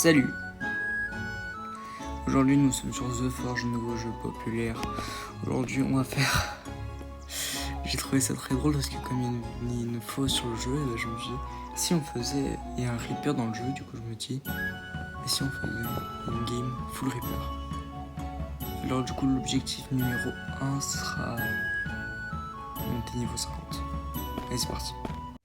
Salut! Aujourd'hui nous sommes sur The Forge, nouveau jeu populaire. Aujourd'hui on va faire... J'ai trouvé ça très drôle parce que comme il y a une fausse sur le jeu, et ben je me dis, si on faisait... Il y a un Reaper dans le jeu, du coup je me dis, et si on faisait une game full Reaper? Alors du coup l'objectif numéro 1 sera monter niveau 50. Allez c'est parti.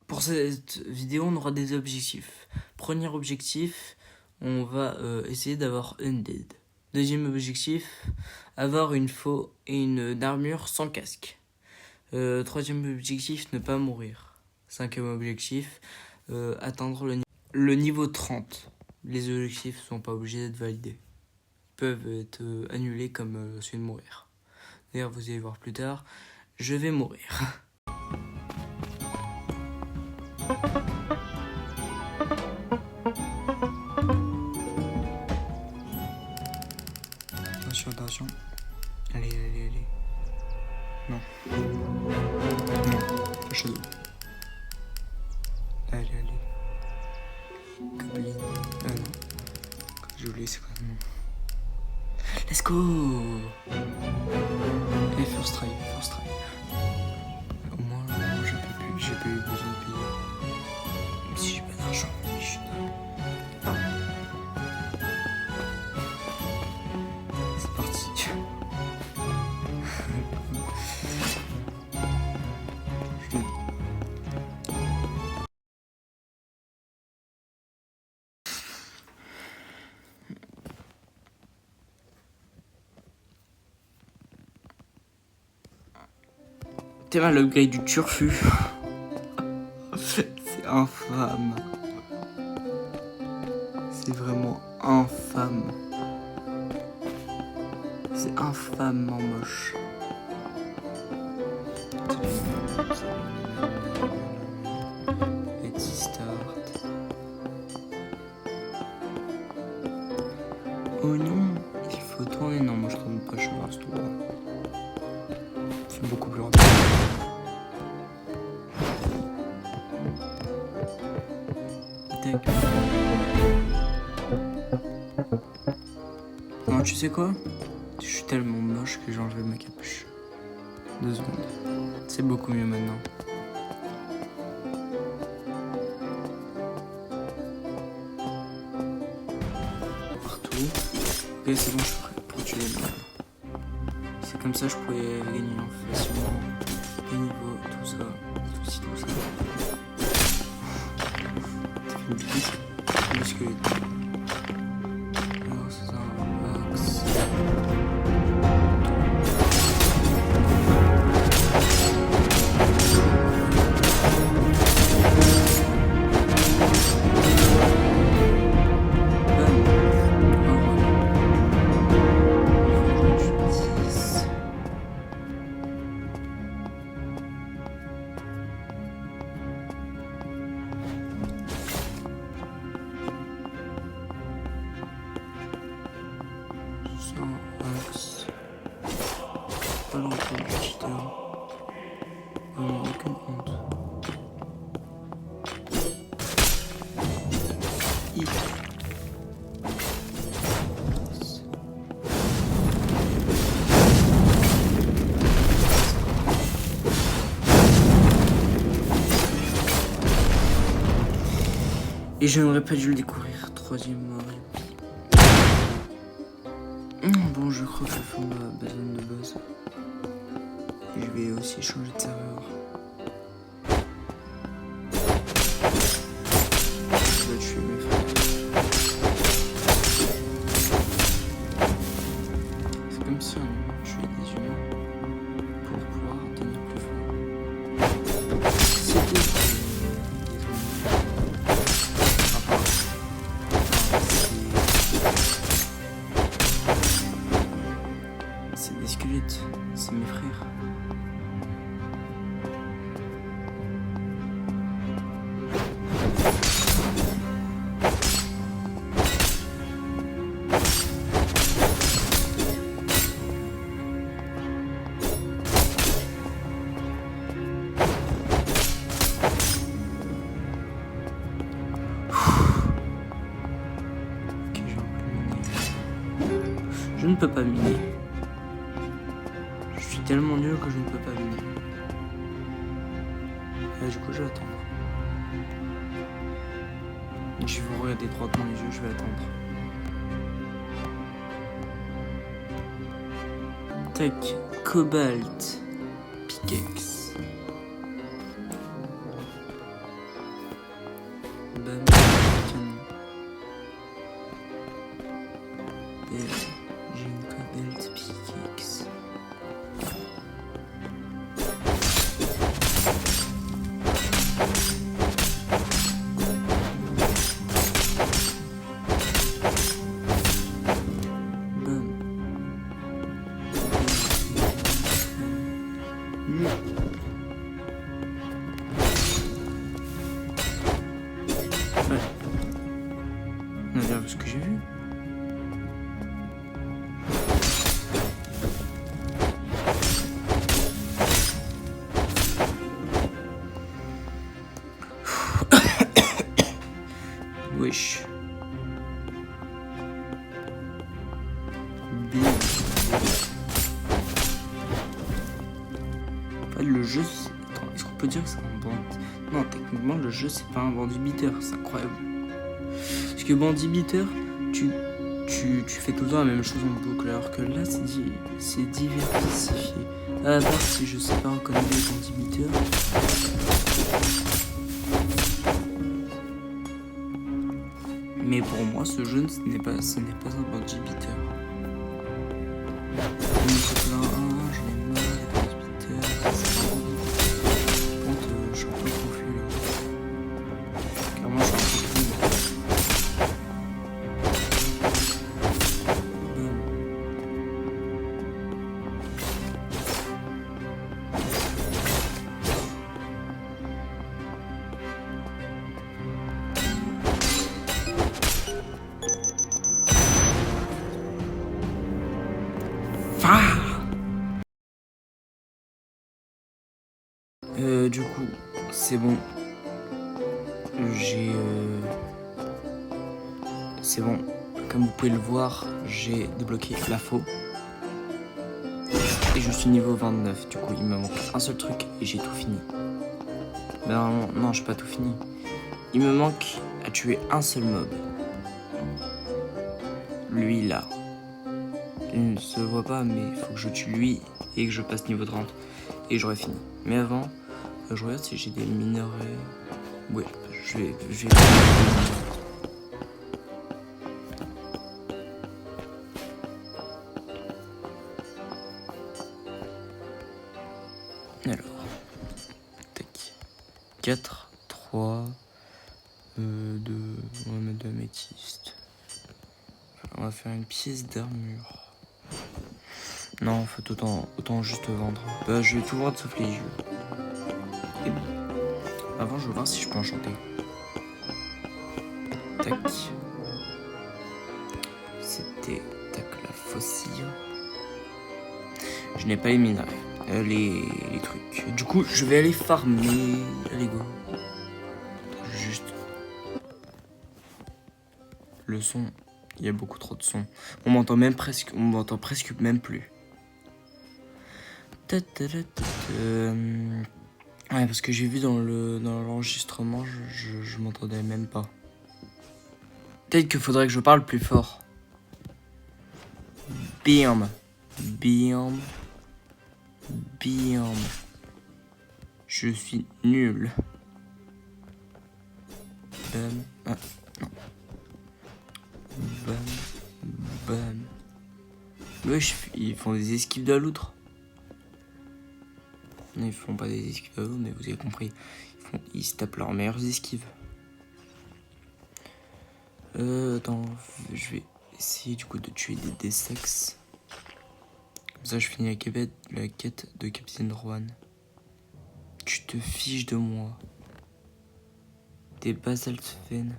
Pour cette vidéo on aura des objectifs. Premier objectif, on va essayer d'avoir Undead. Deuxième objectif, avoir une faux et une armure sans casque. Troisième objectif, ne pas mourir. Cinquième objectif, atteindre le niveau 30. Les objectifs ne sont pas obligés d'être validés. Ils peuvent être annulés comme celui de mourir. D'ailleurs, vous allez voir plus tard, je vais mourir. Attention, attention. Allez, allez, allez. Non. Non, pas chez nous. Allez, allez. Goblin. Ah non. J'ai oublié, c'est quoi le nom? Let's go! Allez, first try, first try. Au moins, j'ai pas eu besoin de payer. Même si j'ai pas d'argent, mais je suis nul. C'est parti. T'es mal l'upgrade du turfu. C'est infâme. C'est vraiment infâme. C'est infâmement moche. Let's start. Oh non, il faut tourner. Non, moi je tourne pas, je reste tout droit. C'est beaucoup plus rapide. Tac. Non, tu sais quoi? Je suis tellement moche que j'ai enlevé ma capuche. 2 secondes. C'est beaucoup mieux maintenant. Partout. Ok, c'est bon, je suis prêt pour tuer les mobs. C'est comme ça je pouvais gagner facilement les niveaux, tout ça, tout ci, tout ça. T'as fait une bêtise, le squelette. Alors c'est un max. Max. Pas longtemps de cheater. Aucune honte. Et je n'aurais pas dû le découvrir. Troisième mort. Bon, je crois que je fais ma besogne de base. Et je vais aussi changer de serveur. Je vais tuer mes frères. C'est comme si on tuait des humains pour pouvoir devenir plus fort. C'était des squelettes, c'est mes frères. Je ne peux pas miner. Je suis tellement nul que je ne peux pas miner. Et du coup, je vais attendre. Je vais vous regarder droit dans les yeux, je vais attendre. Tac, cobalt, pickaxe. Bam, canon. Et j'ai une cobalt pickaxe. Ouais. On a bien vu ce que j'ai vu. Wesh. Bien. En fait, le jeu, attends, est-ce qu'on peut dire que c'est un bandit? Non, techniquement, le jeu, c'est pas un bandit beater, c'est incroyable. Parce que bandit beater, tu fais tout le temps la même chose en boucle, alors que là, c'est diversifié. À part si je sais pas reconnaître les bandits beater. Mais pour moi, ce jeu, ce n'est pas un bandit beater. J'en ai marre des bandits beaters, c'est pas bon. Par contre, je suis un peu confus là. Clairement, je suis un peu confus. Du coup, c'est bon. C'est bon. Comme vous pouvez le voir, j'ai débloqué la faux. Et je suis niveau 29. Du coup, il me manque un seul truc et j'ai tout fini. Ben non, j'ai pas tout fini. Il me manque à tuer un seul mob. Lui là. Il ne se voit pas, mais il faut que je tue lui et que je passe niveau 30. Et j'aurai fini. Mais avant, je regarde si j'ai des minerais. Ouais, je vais... Alors, tac. 4, 3, 2, on va mettre de l'améthyste. On va faire une pièce d'armure. Non, en fait, autant juste vendre. Bah, je vais tout vendre sauf les yeux. Et bon. Avant, je vais voir si je peux enchanter. Tac. C'était, tac, la faucille. Je n'ai pas les minerais. Les trucs. Du coup, je vais aller farmer. Allez, go. Juste. Le son. Il y a beaucoup trop de son. On m'entend presque même plus. Ouais, parce que j'ai vu dans l'enregistrement, je m'entendais même pas. Peut-être qu'il faudrait que je parle plus fort. Bam. Bam. Bam. Je suis nul. Bam. Ah, non. Bam. Bam. Wesh, ils font des esquives de l'outre. Non, ils font pas des esquives à l'autre, mais vous avez compris. Ils se tapent leurs meilleures esquives. Attends, je vais essayer du coup de tuer des Dessex. Comme ça, je finis la quête de Capitaine Rohan. Tu te fiches de moi. Des basaltfen.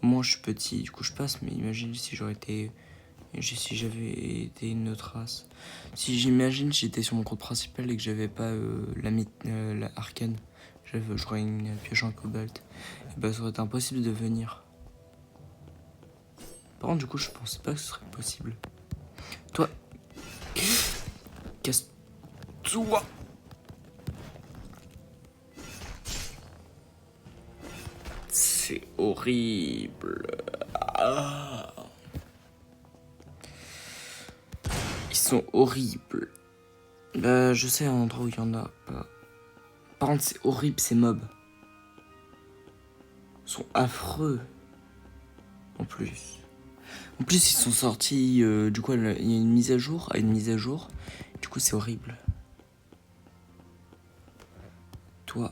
Moi, je suis petit, du coup, je passe, mais imagine si j'avais été une autre race. Si j'imagine j'étais sur mon compte principal et que j'avais pas la arcane, j'aurais une pioche en cobalt, et bah ça aurait été impossible de venir. Par contre, du coup, je pensais pas que ce serait possible. Toi, casse-toi. C'est horrible. Ah. Ils sont horribles. Je sais un endroit où il y en a pas. Par contre, c'est horrible ces mobs. Ils sont affreux. En plus, ils sont sortis. Du coup, il y a une mise à jour. Du coup, c'est horrible. Toi,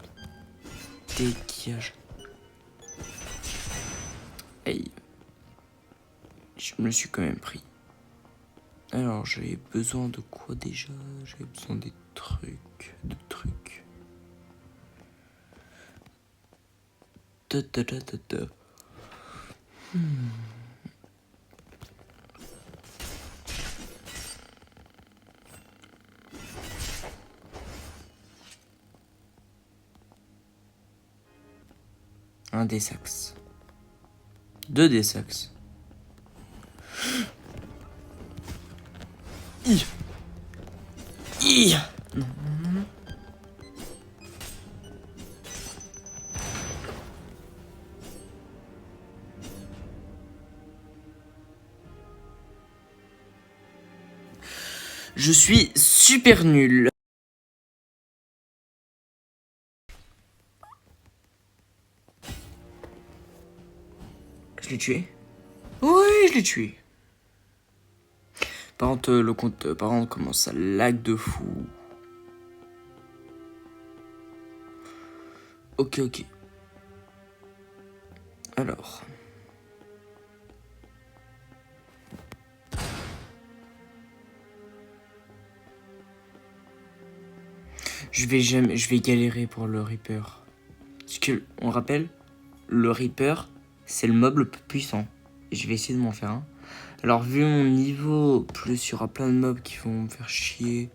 dégage. Hey. Je me le suis quand même pris. Alors, j'avais besoin de quoi déjà? J'avais besoin des trucs. Un des sax. 2 des sax. Non. Je suis super nul. Je l'ai tué? Oui, je l'ai tué. Par contre, le compte, commence à lag de fou. Ok. Alors. Je vais galérer pour le Reaper. Parce que, on rappelle, le Reaper, c'est le mob le plus puissant. Et je vais essayer de m'en faire un. Alors, vu mon niveau, plus il y aura plein de mobs qui vont me faire chier.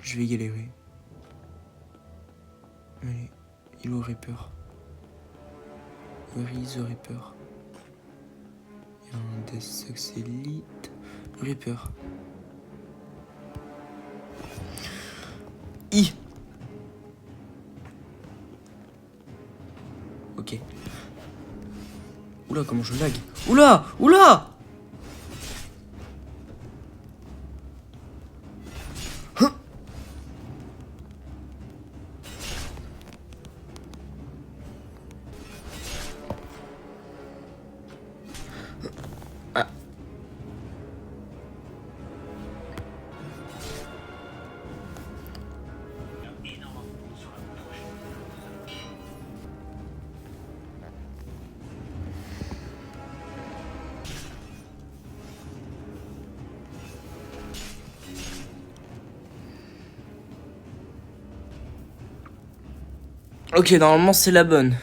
Je vais galérer. Allez, il est au Reaper. Where is the Reaper? Il y a un Death Sax Elite. Reaper. Ok. Oula, comment je lag. Oula. Ah. Ok, normalement c'est la bonne.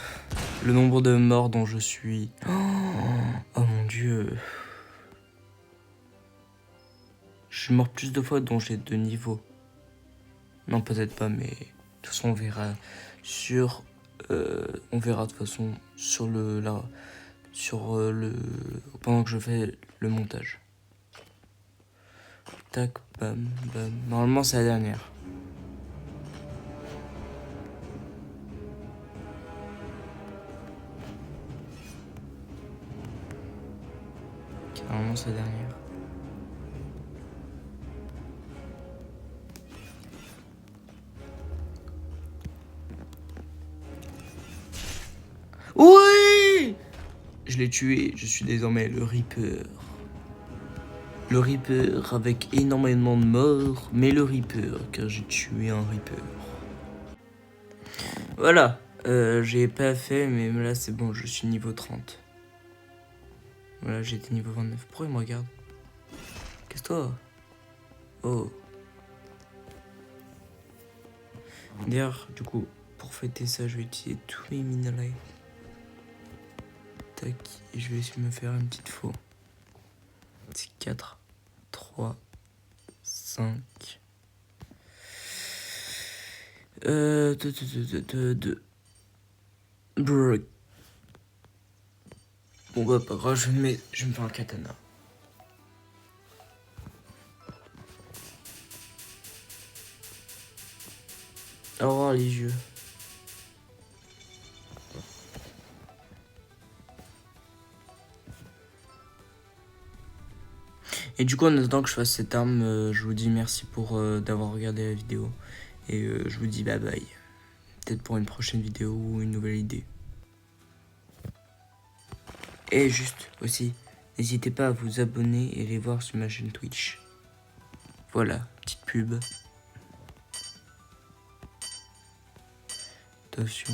Le nombre de morts dont je suis. Oh mon dieu. Je suis mort plus de fois dont j'ai 2 niveaux. Non, peut-être pas, mais de toute façon on verra sur. On verra de toute façon sur le. Pendant que je fais le montage. Tac, bam. Normalement c'est la dernière. Normalement c'est la dernière. Oui! Je l'ai tué, je suis désormais le Reaper. Le Reaper avec énormément de morts, mais le Reaper, car j'ai tué un Reaper. Voilà, j'ai pas fait, mais là c'est bon, je suis niveau 30. Voilà, j'ai été niveau 29. Pourquoi il me regarde? Qu'est-ce-toi? Oh. D'ailleurs, du coup, pour fêter ça, je vais utiliser tous mes minerais. Tac, et je vais essayer de me faire une petite faux. C'est 4, 3, 5. 2. Brrr. Bon bah pas grave, je vais me faire un katana. Au revoir les yeux. Et du coup, en attendant que je fasse cette arme, je vous dis merci pour d'avoir regardé la vidéo. Et je vous dis bye bye. Peut-être pour une prochaine vidéo ou une nouvelle idée. Et juste aussi, n'hésitez pas à vous abonner et les voir sur ma chaîne Twitch. Voilà, petite pub. Attention.